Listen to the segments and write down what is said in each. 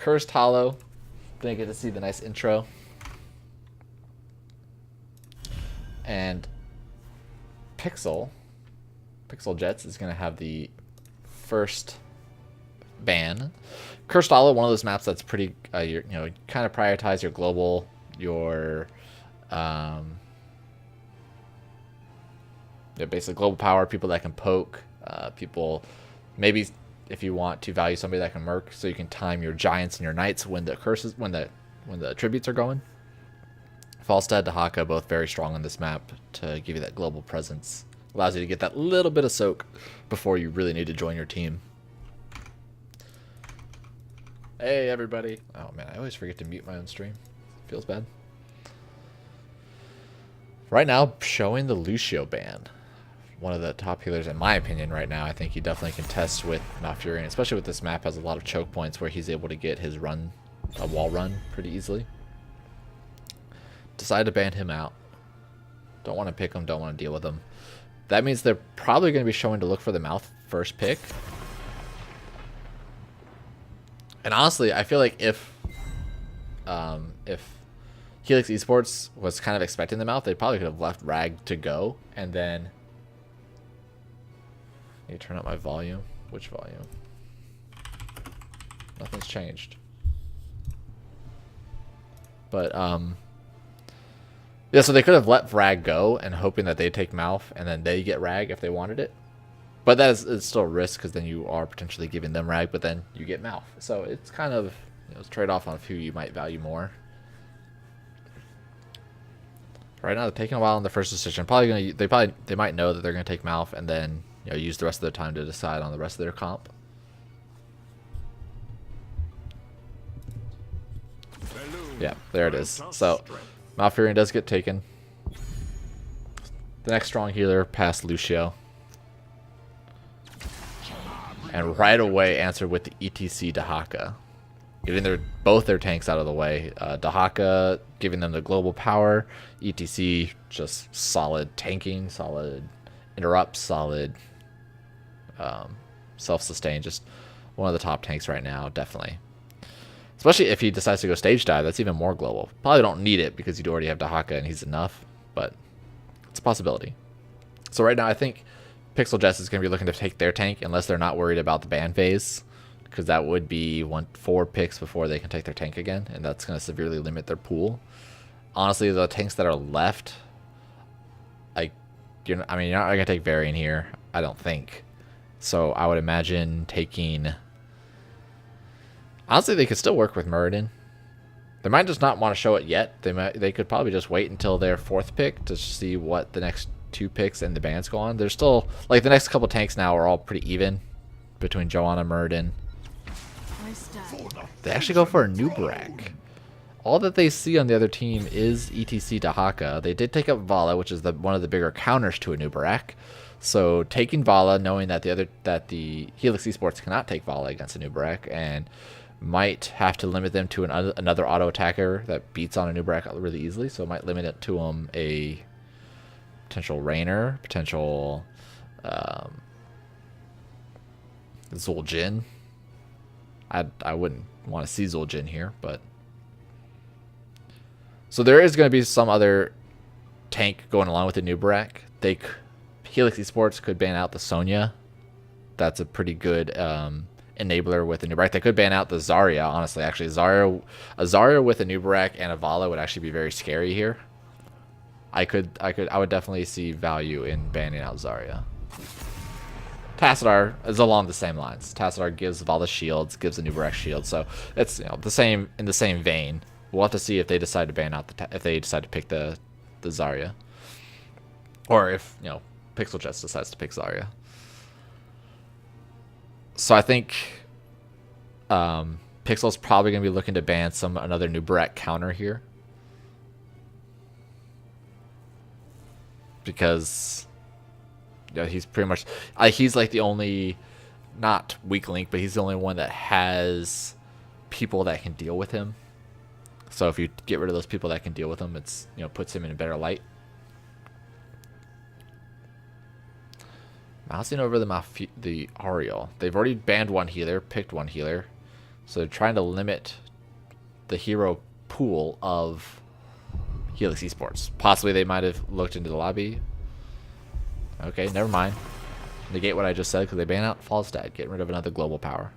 Cursed Hollow. Didn't get to see the nice intro. And Pixel Jets is going to have the first ban. Cursed Hollow, one of those maps that's pretty, you kind of prioritize your global, your, basically global power, people that can poke, people, maybe if you want to value somebody that can merc, so you can time your giants and your knights when the curses, when the attributes are going. Falstad, Dahaka, both very strong on this map to give you that global presence. Allows you to get that little bit of soak before you really need to join your team. Hey everybody. Oh man, I always forget to mute my own stream. Feels bad. Right now, showing the Lucio ban. One of the top healers in my opinion right now. I think he definitely can test with Malfurion, especially with this map has a lot of choke points where he's able to get his run, a wall run pretty easily. Decided to ban him out. Don't want to pick him, don't want to deal with him. That means they're probably going to be showing to look for the mouth first pick. And honestly, I feel like if Helix Esports was kind of expecting the mouth, they probably could have left Rag to go, and then you turn up my volume. Which volume? Nothing's changed. But yeah, so they could have let Rag go and hoping that they take Mouth and then they get Rag if they wanted it. But that is still a risk because then you are potentially giving them Rag, but then you get Mouth. So it's kind of, it's trade off on who you might value more. Right now, they're taking a while on the first decision. They might know that they're gonna take Mouth and then use the rest of their time to decide on the rest of their comp. Yeah, there it is. So Malfurion does get taken. The next strong healer past Lucio. And right away answered with the ETC Dahaka. Getting both their tanks out of the way. Dahaka giving them the global power. ETC just solid tanking, solid interrupts, solid self-sustain. Just one of the top tanks right now, definitely. Especially if he decides to go stage dive, that's even more global. Probably don't need it because you'd already have Dahaka and he's enough, but it's a possibility. So right now I think Pixel Jets is going to be looking to take their tank unless they're not worried about the ban phase, because that would be 4 picks before they can take their tank again, and that's going to severely limit their pool. Honestly, the tanks that are left, you're not going to take Varian here, I don't think. So I would imagine taking... Honestly, they could still work with Muradin. They might just not want to show it yet. They could probably just wait until their 4th pick to see what the next 2 picks and the bans go on. There's still, like, the next couple tanks now are all pretty even between Joanna, Muradin. They actually go for a Nubarak. All that they see on the other team is ETC Dahaka. They did take up Vala, which is one of the bigger counters to a Nubarak. So taking Vala, knowing that the Helix Esports cannot take Vala against a Nubarak, and might have to limit them to another auto attacker that beats on a Nubarak really easily. So it might limit it to a potential Rainer, potential Zul'jin. I wouldn't want to see Zul'jin here, but so there is going to be some other tank going along with the Nubarak. Helix Esports could ban out the Sonya. That's a pretty good enabler with a Nubarak. They could ban out the Zarya, honestly. Actually, a Zarya with a Nubarak and a Vala would actually be very scary here. I would definitely see value in banning out Zarya. Tassadar is along the same lines. Tassadar gives Vala shields, gives the Nubarak shield, so it's the same in the same vein. We'll have to see if they decide to ban out if they decide to pick the Zarya, or if Pixel Jets decides to pick Zarya. So I think Pixel's probably going to be looking to ban another Nubarak counter here, because he's pretty much he's like the only, not weak link, but he's the only one that has people that can deal with him. So if you get rid of those people that can deal with him, it's puts him in a better light. Mousing over the Ariel. They've already banned one healer, picked one healer. So they're trying to limit the hero pool of Helix Esports. Possibly they might have looked into the lobby. Okay, never mind. Negate what I just said because they ban out False Dad, getting rid of another global power.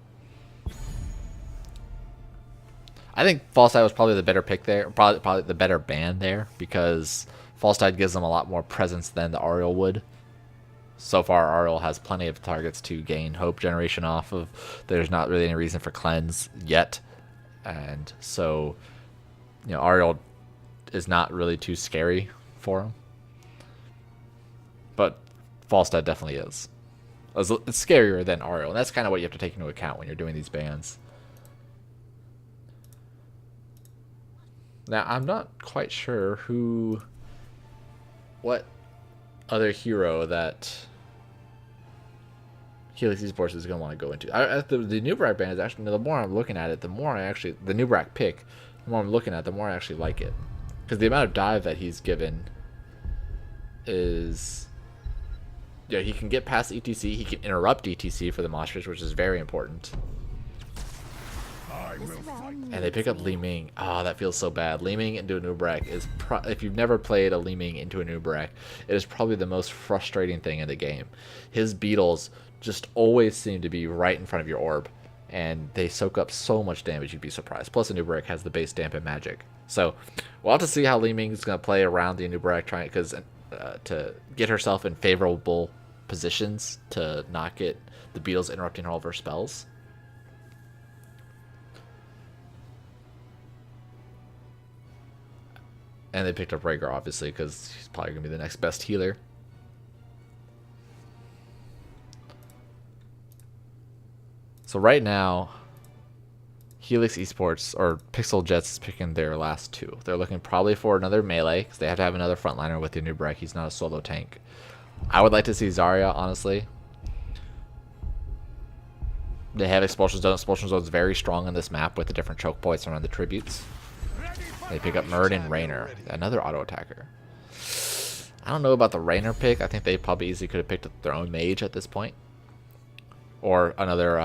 I think False Dad was probably the better pick there, probably the better ban there, because False Dad gives them a lot more presence than the Ariel would. So far, Ariel has plenty of targets to gain hope generation off of. There's not really any reason for cleanse yet, and so Ariel is not really too scary for him. But False Dad definitely is. It's scarier than Ariel, and that's kind of what you have to take into account when you're doing these bans. Now, I'm not quite sure what other hero that Helix Esports is going to want to go into. The Nubrak ban is actually, the more I'm looking at it, the Nubrak pick, the more I'm looking at it, the more I actually like it. Because the amount of dive that he's given is... he can get past ETC, he can interrupt ETC for the Moshpit, which is very important. And they pick up Li Ming. Oh, that feels so bad. Li Ming into a Nubrak is, if you've never played a Li Ming into a Nubrak, it is probably the most frustrating thing in the game. His beetles just always seem to be right in front of your orb, and they soak up so much damage you'd be surprised. Plus, a Nubrak has the base dampen magic. So, we'll have to see how Li Ming is going to play around the Nubrak, trying to get herself in favorable positions to not get the beetles interrupting all of her spells. And they picked up Rhaegar, obviously, because he's probably going to be the next best healer. So right now, Helix Esports, or Pixel Jets, is picking their last two. They're looking probably for another melee, because they have to have another frontliner with the Nubrak. He's not a solo tank. I would like to see Zarya, honestly. They have Expulsion Zone. Expulsion Zone is very strong on this map with the different choke points around the tributes. They pick up Muradin Raynor, another auto attacker. I don't know about the Raynor pick. I think they probably easily could have picked up their own mage at this point, or another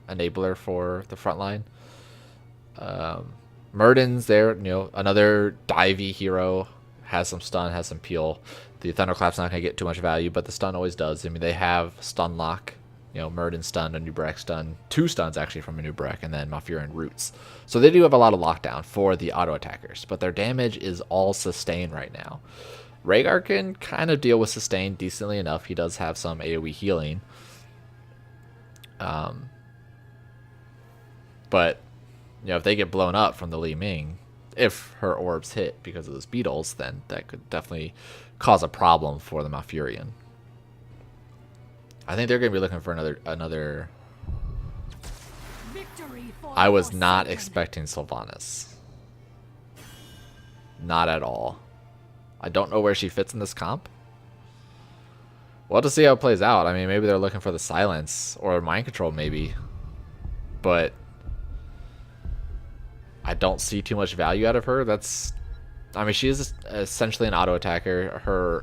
enabler for the front line. Muradin's there, another divey hero, has some stun, has some peel. The Thunderclap's not going to get too much value, but the stun always does. I mean, they have stun lock. Muradin stun, a Nubrak stun, 2 stuns actually from a Nubrak, and then Malfurion roots. So they do have a lot of lockdown for the auto attackers, but their damage is all sustain right now. Rhaegar can kind of deal with sustain decently enough. He does have some AoE healing. But if they get blown up from the Li Ming, if her orbs hit because of those beetles, then that could definitely cause a problem for the Malfurion. I think they're going to be looking for another. I was not expecting Sylvanas. Not at all. I don't know where she fits in this comp. We'll have to see how it plays out. I mean, maybe they're looking for the silence or mind control, maybe. But I don't see too much value out of her. I mean, she is essentially an auto attacker.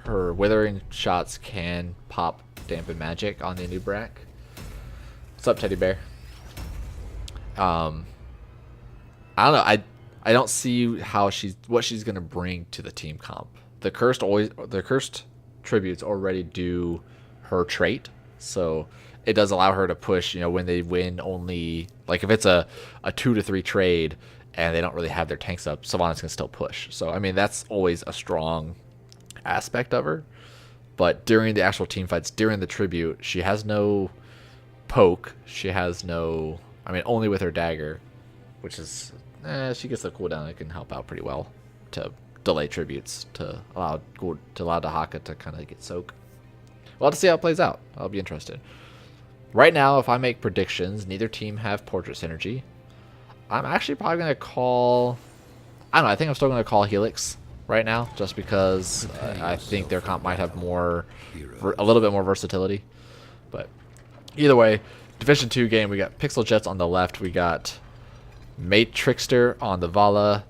Her withering shots can pop dampen magic on the Nubrak. What's up, Teddy Bear? I don't know. I don't see what she's gonna bring to the team comp. The cursed tributes already do her trait, so it does allow her to push. When they win only, like if it's a 2 to 3 trade and they don't really have their tanks up, Sylvanas can still push. So I mean that's always a strong aspect of her. But during the actual team fights, during the tribute, she has no poke. She has no, I mean, only with her dagger, which is, she gets the cooldown. It can help out pretty well to delay tributes to allow Dahaka to kind of get soak. We'll have to see how it plays out. I'll be interested. Right now, if I make predictions, neither team have portrait synergy. I'm actually probably going to call, I don't know, I think I'm still going to call Helix right now, just because I think their comp might have a little bit more versatility. But either way, Division 2 game, we got Pixel Jets on the left, we got Matrixter on the Vala,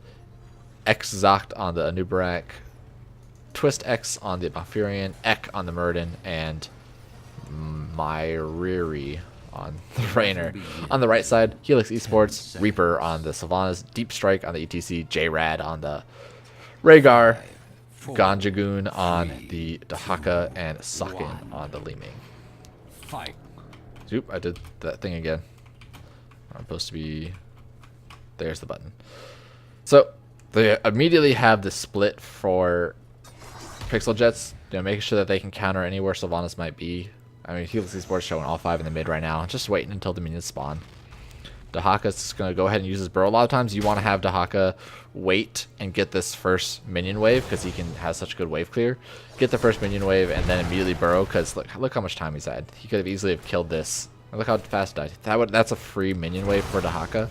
X-Zoct on the Anubrak, Twist X on the Malfurion, Ek on the Muradin, and Myriri on the Raynor. On the right side, Helix Esports, Reaper on the Sylvanas, Deep Strike on the ETC, J-Rad on the Rhaegar, Ganjagoon on the Dahaka, and Sakin on the Li Ming. Oop, I did that thing again. I'm supposed to be... There's the button. So, they immediately have the split for Pixel Jets, making sure that they can counter anywhere Sylvanas might be. I mean, Helix Esports showing all 5 in the mid right now, just waiting until the minions spawn. Dahaka's just going to go ahead and use his burrow. A lot of times you want to have Dahaka wait and get this first minion wave because he has such good wave clear. Get the first minion wave and then immediately burrow because look how much time he's had. He could have easily have killed this. Look how fast it died. That's a free minion wave for Dahaka,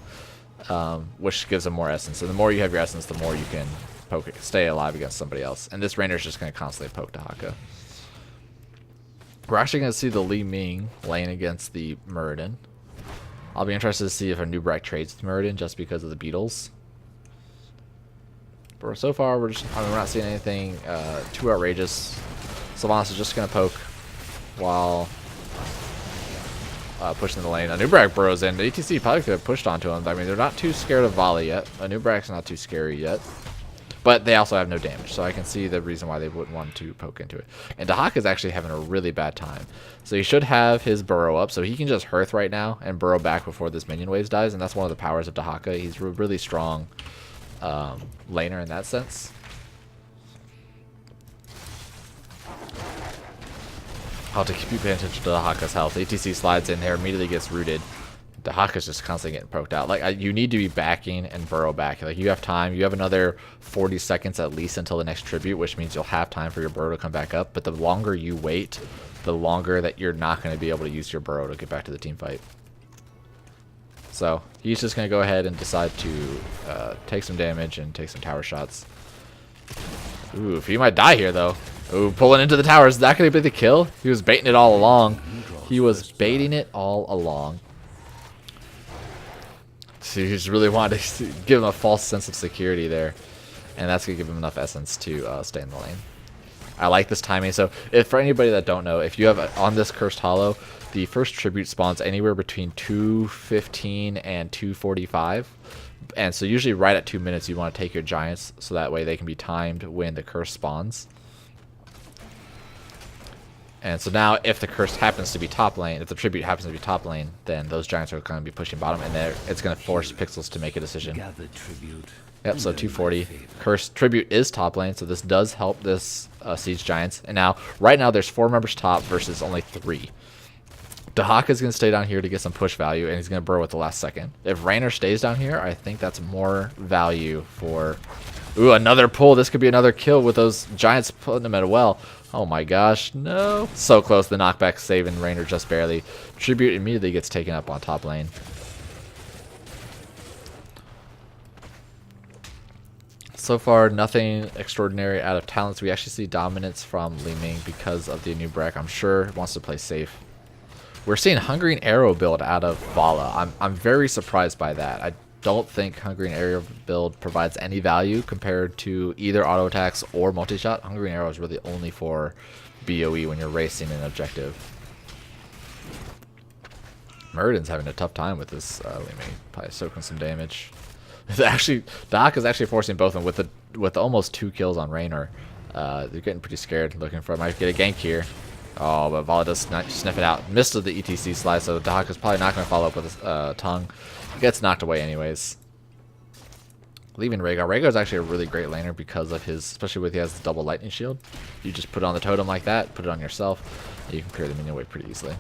which gives him more essence. And the more you have your essence, the more you can poke it, stay alive against somebody else. And this Rainer's just going to constantly poke Dahaka. We're actually going to see the Li Ming lane against the Muradin. I'll be interested to see if a Nubrak trades with Muradin just because of the beetles. But so far, we're not seeing anything too outrageous. Sylvanas is just going to poke while pushing the lane. A Nubrak burrows in. The ETC probably could have pushed onto him. I mean, they're not too scared of volley yet. A Nubrak's not too scary yet. But they also have no damage, so I can see the reason why they wouldn't want to poke into it. And Dahaka is actually having a really bad time. So he should have his burrow up, so he can just hearth right now and burrow back before this minion waves dies, and that's one of the powers of Dahaka. He's a really strong laner in that sense. I'll have to keep paying attention to Dahaka's health. ATC slides in there, immediately gets rooted. Dahaka's just constantly getting poked out. Like, you need to be backing and burrow back. Like, you have time. You have another 40 seconds at least until the next tribute, which means you'll have time for your burrow to come back up. But the longer you wait, the longer that you're not going to be able to use your burrow to get back to the team fight. So, he's just going to go ahead and decide to take some damage and take some tower shots. Ooh, he might die here, though. Ooh, pulling into the tower. Is that going to be the kill? He was baiting it all along. He was baiting it all along. So he just really wanted to give him a false sense of security there. And that's going to give him enough essence to stay in the lane. I like this timing. So if for anybody that don't know, if you have on this Cursed Hollow, the first tribute spawns anywhere between 2:15 and 2:45. And so usually right at 2 minutes you want to take your giants so that way they can be timed when the curse spawns. And so now if the curse happens to be top lane, if the tribute happens to be top lane, then those giants are going to be pushing bottom, and it's going to force Pixels to make a decision. Yep, so 240. Curse tribute is top lane, so this does help this siege giants. And now, right now, there's 4 members top versus only 3. Dahaka is going to stay down here to get some push value, and he's going to burrow at the last second. If Raynor stays down here, I think that's more value for... Ooh, another pull. This could be another kill with those giants putting them at a well. Oh my gosh, no. So close. The knockback saving Raynor just barely. Tribute immediately gets taken up on top lane. So far, nothing extraordinary out of talents. We actually see dominance from Li Ming because of the Nubrak. I'm sure he wants to play safe. We're seeing Hungering Arrow build out of Vala. I'm very surprised by that. I don't think Hungering Arrow build provides any value compared to either auto attacks or multi-shot. Hungering Arrow is really only for BOE when you're racing an objective. Muradin's having a tough time with this Li Ming, probably soaking some damage. Actually, Doc is actually forcing both of them with almost 2 kills on Raynor. They're getting pretty scared, looking for might get a gank here. Oh, but Vala does sniff it out. Missed the ETC slide, so Doc is probably not going to follow up with his tongue. He gets knocked away anyways. Leaving Rhaegar. Rhaegar is actually a really great laner because of his, especially with he has the double lightning shield. You just put it on the totem like that, put it on yourself, and you can clear the minion wave pretty easily.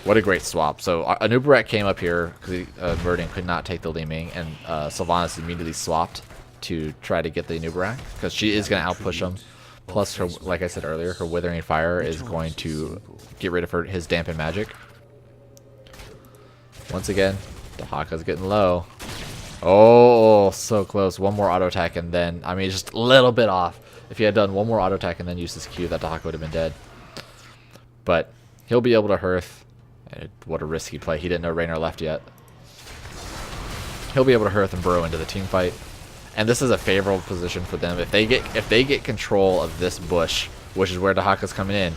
What a great swap. So Anubarak came up here because Muradin could not take the Li Ming, and Sylvanas immediately swapped to try to get the Anubarak because she is going to outpush him. Plus, her, like I said earlier, her Withering Fire is going to get rid of his Dampen Magic. Once again, Dahaka's getting low. Oh, so close. One more auto attack and then, I mean, just a little bit off. If he had done one more auto attack and then used his Q, that Dahaka would have been dead. But he'll be able to hearth. What a risky play. He didn't know Raynor left yet. He'll be able to hearth and burrow into the team fight. And this is a favorable position for them. If they get control of this bush, which is where Dahaka's coming in,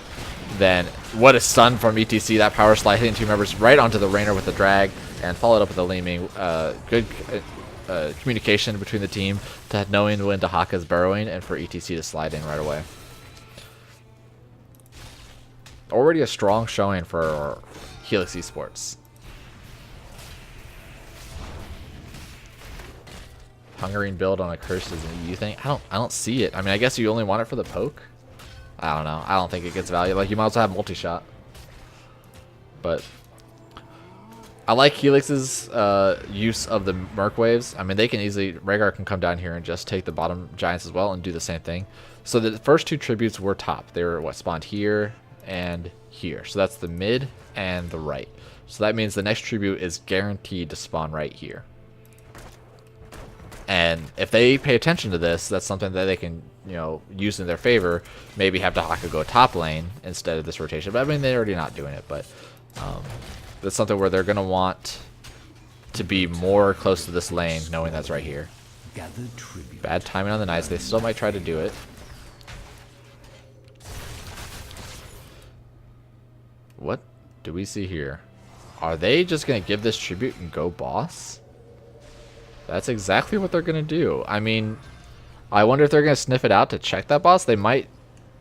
then what a stun from ETC. That power slide hitting 2 members right onto the Rainer with the drag, and followed up with the Leeming. Good communication between the team to knowing when Dahaka is burrowing and for ETC to slide in right away. Already a strong showing for Helix Esports. Hungering build on a curse is an EU thing. I don't see it. I mean, I guess you only want it for the poke. I don't know. I don't think it gets value. Like, you might as well have multi-shot. But I like Helix's use of the Merc waves. I mean, they can easily... Rhaegar can come down here and just take the bottom giants as well and do the same thing. So the first 2 tributes were top. They were, what, spawned here and here. So that's the mid and the right. So that means the next tribute is guaranteed to spawn right here. And if they pay attention to this, that's something that they can, you know, use in their favor. Maybe have Dahaka go top lane instead of this rotation. But I mean, they're already not doing it. But that's something where they're going to want to be more close to this lane, knowing that's right here. Bad timing on the Knights. They still might try to do it. What do we see here? Are they just going to give this tribute and go boss? That's exactly what they're going to do. I mean, I wonder if they're going to sniff it out to check that boss. They might.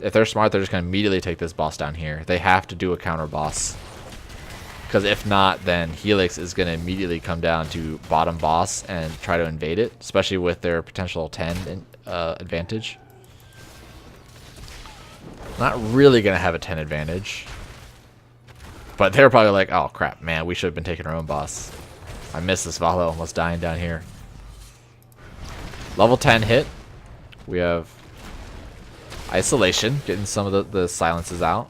If they're smart, they're just going to immediately take this boss down here. They have to do a counter boss. Because if not, then Helix is going to immediately come down to bottom boss and try to invade it. Especially with their potential 10 advantage. Not really going to have a 10 advantage. But they're probably like, oh crap, man, we should have been taking our own boss. I missed this Valo almost dying down here. Level 10 hit. We have isolation, getting some of the silences out.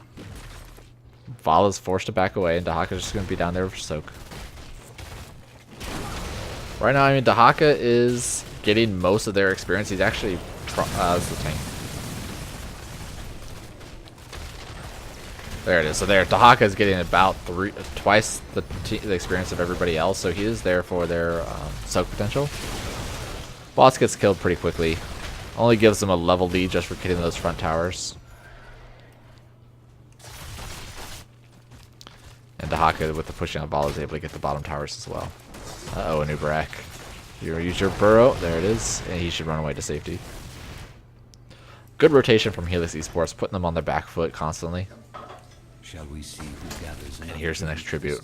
Vala's forced to back away, and Dahaka's just going to be down there for soak. Right now, I mean, Dahaka is getting most of their experience. He's actually as the tank. There it is. So there, Dahaka is getting about twice the experience of everybody else. So he is there for their soak potential. Boss gets killed pretty quickly. Only gives them a level lead just for getting those front towers. And Dahaka, with the pushing on Vala, is able to get the bottom towers as well. Uh-oh, a new Barak. You use your burrow. There it is. And he should run away to safety. Good rotation from Helix Esports, putting them on their back foot constantly. Shall we see who gathers? And here's the next tribute.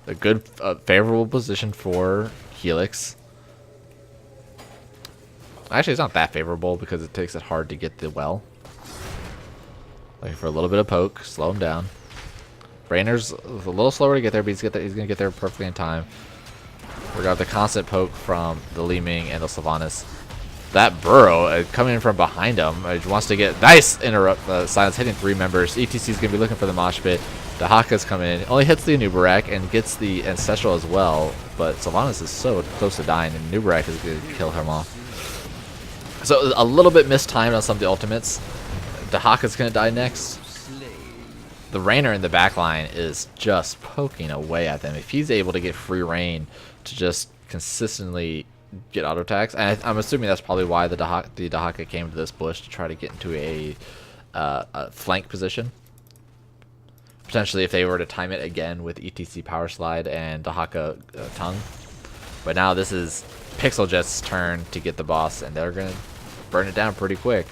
A good, favorable position for Helix. Actually, it's not that favorable because it takes it hard to get the well. Looking for a little bit of poke, slow him down. Rainer's a little slower to get there, but he's going to get there perfectly in time. We got the constant poke from the Leeming and the Sylvanas. That burrow coming in from behind him, wants to get nice interrupt. Silence hitting 3 members. ETC is going to be looking for the mosh pit. Dahaka's coming in, only hits the Anubarak and gets the Ancestral as well. But Sylvanas is so close to dying, and Anubarak is going to kill him off. So a little bit mistimed on some of the ultimates. Dahaka's going to die next. The Rainer in the backline is just poking away at them. If he's able to get free reign to just consistently get auto attacks, and I'm assuming that's probably why the Dahaka came to this bush to try to get into a flank position. Potentially, if they were to time it again with ETC Power Slide and Dahaka Tongue. But now this is Pixel Jet's turn to get the boss, and they're gonna burn it down pretty quick.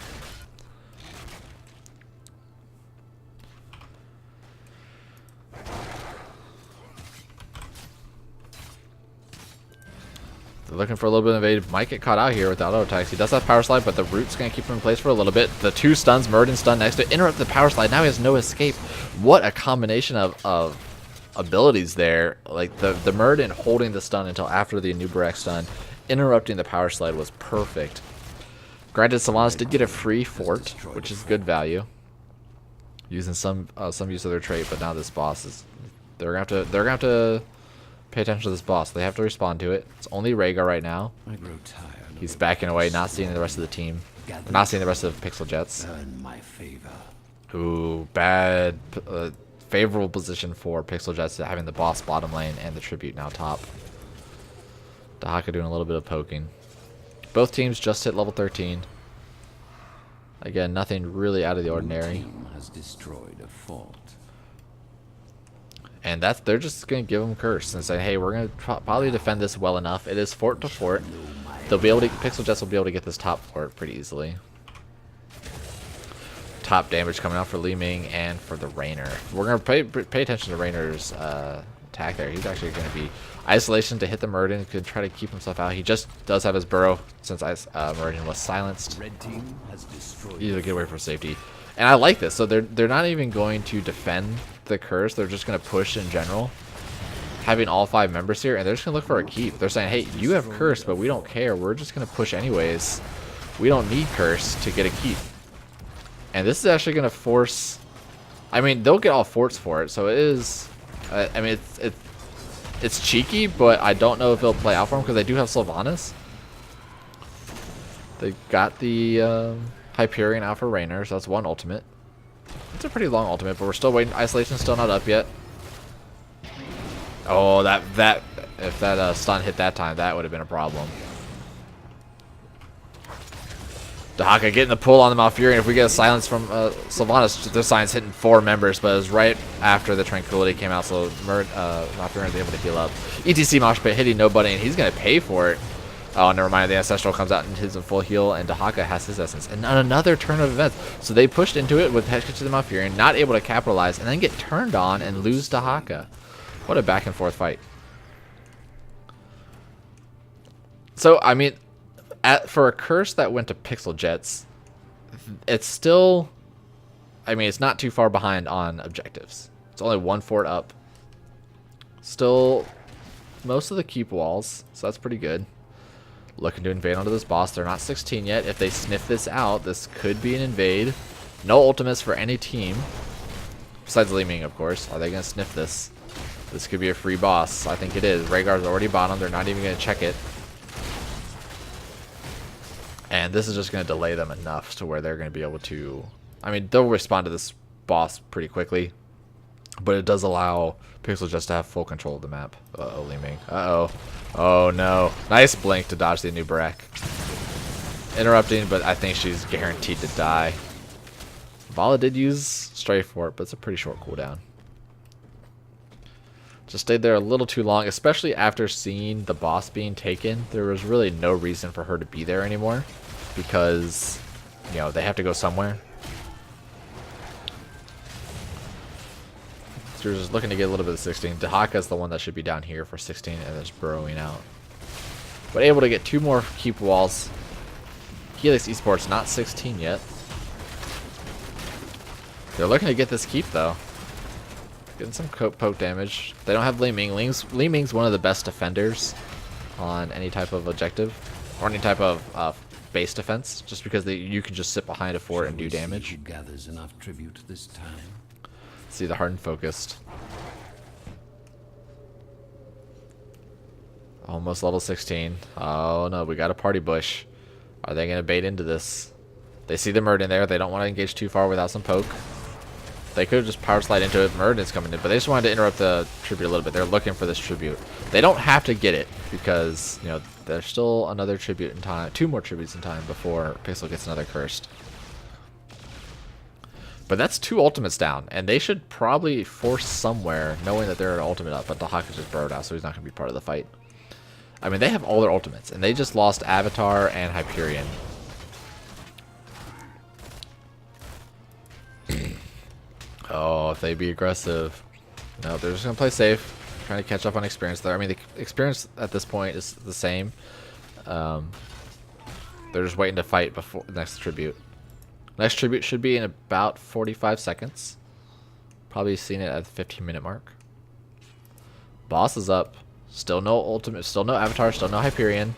They're looking for a little bit of invade. Might get caught out here with the auto attacks. He does have power slide, but the root's gonna keep him in place for a little bit. The 2 stuns, Murden stun next to it, interrupt the power slide. Now he has no escape. What a combination of abilities there. Like the Murden holding the stun until after the Anubarak stun, interrupting the power slide was perfect. Granted, Sylvanas did get a free fort, which is good value, using some use of their trait. But now this boss is they're gonna have to pay attention to this boss. They have to respond to it. It's only Rhaegar right now. He's backing away, not seeing the rest of the team. Not seeing the rest of Pixel Jets. Ooh, bad. Favorable position for Pixel Jets, having the boss bottom lane and the tribute now top. Dahaka doing a little bit of poking. Both teams just hit level 13. Again, nothing really out of the ordinary. Team has destroyed a fort. And they're just going to give them curse and say, hey, we're going to probably defend this well enough. It is fort to fort. They'll be able to, Pixel Jets will be able to get this top fort pretty easily. Top damage coming out for Li Ming and for the Rainer. We're going to pay attention to Rainer's attack there. He's actually going to be isolation to hit the Murden. Could try to keep himself out. He just does have his burrow since Murden was silenced. Red team has destroyed. Either get away for safety. And I like this. So they're not even going to defend the curse. They're just going to push in general. Having all 5 members here, and they're just going to look for a keep. They're saying, hey, you have curse, but we don't care. We're just going to push anyways. We don't need curse to get a keep. And this is actually going to force... I mean, they'll get all forts for it, so it is... I mean, it's cheeky, but I don't know if it'll play out for them because they do have Sylvanas. They got the Hyperion out for Rainer, so that's one ultimate. It's a pretty long ultimate, but we're still waiting. Isolation's still not up yet. Oh, if that stun hit that time, that would have been a problem. Dahaka getting the pull on the Malfurion. If we get a silence from Sylvanas, the silence hitting 4 members, but it was right after the Tranquility came out, so Malfurion was able to heal up. ETC Mosh Pit hitting nobody, and he's going to pay for it. Oh, never mind. The Ancestral comes out and hits a full heal, and Dahaka has his essence. And another turn of events. So they pushed into it with Hexkit to the Malfurion, not able to capitalize, and then get turned on and lose Dahaka. What a back and forth fight. So, I mean, for a curse that went to Pixel Jets, it's still... I mean, it's not too far behind on objectives. It's only 1 fort up. Still, most of the keep walls, so that's pretty good. Looking to invade onto this boss. They're not 16 yet. If they sniff this out, this could be an invade. No ultimates for any team. Besides Li Ming, of course. Are they going to sniff this? This could be a free boss. I think it is. Rhaegar's already bottom. They're not even going to check it. And this is just going to delay them enough to where they're going to be able to... I mean, they'll respond to this boss pretty quickly. But it does allow Pixel just to have full control of the map. Uh-oh, Li Ming. Uh-oh. Oh, no. Nice blink to dodge the new Barak. Interrupting, but I think she's guaranteed to die. Vala did use Stray Fort, but it's a pretty short cooldown. Just stayed there a little too long, especially after seeing the boss being taken. There was really no reason for her to be there anymore because, you know, they have to go somewhere. So we're just looking to get a little bit of 16. Dahaka's the one that should be down here for 16 and then just burrowing out. But able to get 2 more keep walls. Helix Esports not 16 yet. They're looking to get this keep though. Getting some poke damage. They don't have Li Ming. Li Ming's one of the best defenders on any type of objective or any type of base defense, just because you can just sit behind a fort and do damage. Who gathers enough tribute this time? See the hardened focused. Almost level 16. Oh no, we got a party bush. Are they gonna bait into this? They see the Murd in there. They don't want to engage too far without some poke. They could have just power slide into it. Murd is coming in, but they just wanted to interrupt the tribute a little bit. They're looking for this tribute. They don't have to get it because, you know, there's still another tribute in time, 2 more tributes in time before Pixel gets another cursed. But that's 2 ultimates down, and they should probably force somewhere, knowing that they're an ultimate up, but Dahaka just burrowed out, so he's not going to be part of the fight. I mean, they have all their ultimates, and they just lost Avatar and Hyperion. Oh, if they be aggressive. No, they're just going to play safe, trying to catch up on experience there. I mean, the experience at this point is the same. They're just waiting to fight before the next tribute. Next tribute should be in about 45 seconds. Probably seen it at the 15-minute mark. Boss is up. Still no ultimate, still no Avatar, still no Hyperion.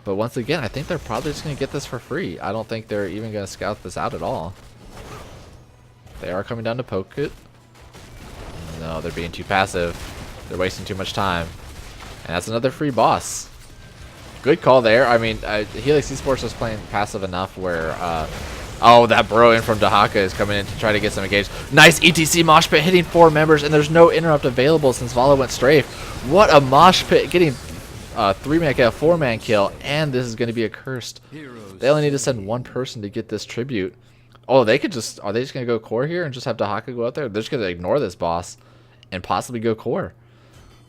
But once again, I think they're probably just going to get this for free. I don't think they're even going to scout this out at all. They are coming down to poke it. No, they're being too passive. They're wasting too much time. And that's another free boss. Good call there. I mean, Helix Esports was playing passive enough where... oh, that burrow in from Dahaka is coming in to try to get some engaged. Nice ETC mosh pit hitting 4 members, and there's no interrupt available since Vala went strafe. What a mosh pit, getting 3-man kill, 4-man kill, and this is going to be a cursed. They only need to send 1 person to get this tribute. Oh, they could just... Are they just going to go core here and just have Dahaka go out there? They're just going to ignore this boss and possibly go core.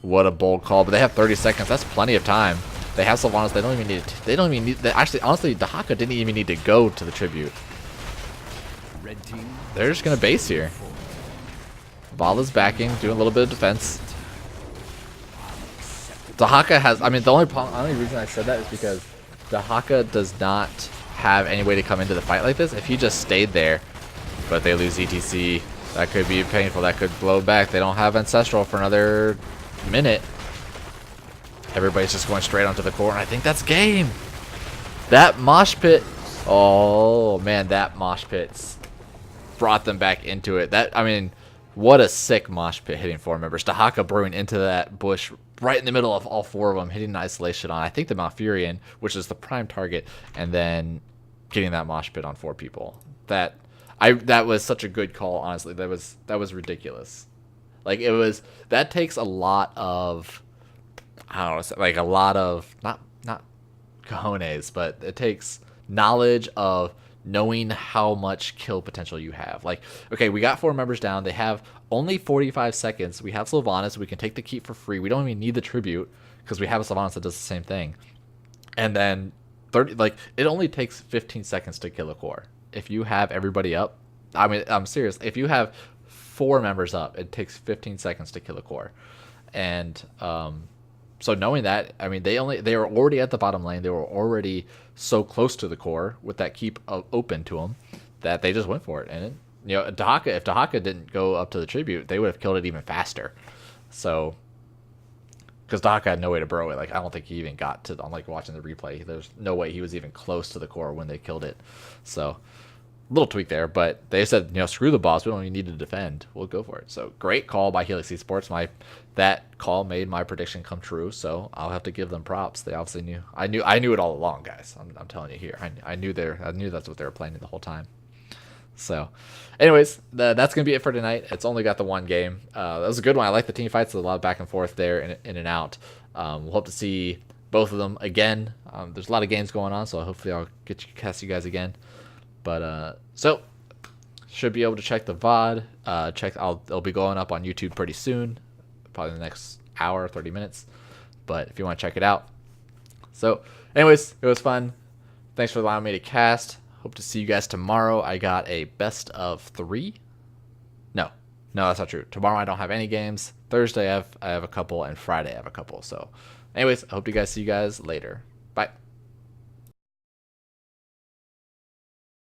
What a bold call. But they have 30 seconds. That's plenty of time. They have Sylvanas. They don't even need it. They don't even need... Actually, honestly, Dahaka didn't even need to go to the tribute. Red team. They're just going to base here. Vala's backing, doing a little bit of defense. Dahaka has... I mean, the only reason I said that is because Dahaka does not have any way to come into the fight like this. If he just stayed there, but if they lose ETC, that could be painful. That could blow back. They don't have Ancestral for another minute. Everybody's just going straight onto the core, and I think that's game. That mosh pit... Oh, man, that mosh pit brought them back into it. That, I mean, what a sick mosh pit hitting 4 members. Dahaka brewing into that bush right in the middle of all 4 of them, hitting an isolation on, I think, the Malfurion, which is the prime target, and then getting that mosh pit on 4 people. That was such a good call, honestly. That was ridiculous. Like, it was... That takes a lot of... I don't know, like a lot of... Not cojones, but it takes knowledge of knowing how much kill potential you have. Like, okay, we got 4 members down. They have only 45 seconds. We have Sylvanas. We can take the keep for free. We don't even need the tribute because we have a Sylvanas that does the same thing. And then 30, like, it only takes 15 seconds to kill a core. If you have everybody up, I mean, I'm serious. If you have 4 members up, it takes 15 seconds to kill a core. And so knowing that, I mean, they were already at the bottom lane. They were already so close to the core with that keep open to them that they just went for it. And you know, if Dahaka didn't go up to the tribute, they would have killed it even faster. So, because Dahaka had no way to burrow it. Like, I don't think he even got to. I'm like watching the replay. There's no way he was even close to the core when they killed it. So, little tweak there, but they said, you know, screw the boss. We don't even need to defend. We'll go for it. So great call by Helix Esports. That call made my prediction come true. So I'll have to give them props. They obviously knew. I knew it all along, guys. I'm telling you here. I knew that's what they were planning the whole time. So, anyways, that's gonna be it for tonight. It's only got the 1 game. That was a good one. I like the team fights. There's a lot of back and forth there, in and out. We'll hope to see both of them again. There's a lot of games going on, so hopefully I'll cast you guys again. But so should be able to check the VOD. It'll be going up on YouTube pretty soon, probably in the next hour, 30 minutes. But if you want to check it out. So, anyways, it was fun. Thanks for allowing me to cast. Hope to see you guys tomorrow. I got a best of 3. No, that's not true. Tomorrow I don't have any games. Thursday I have a couple, and Friday I have a couple. So, anyways, I hope to see you guys later.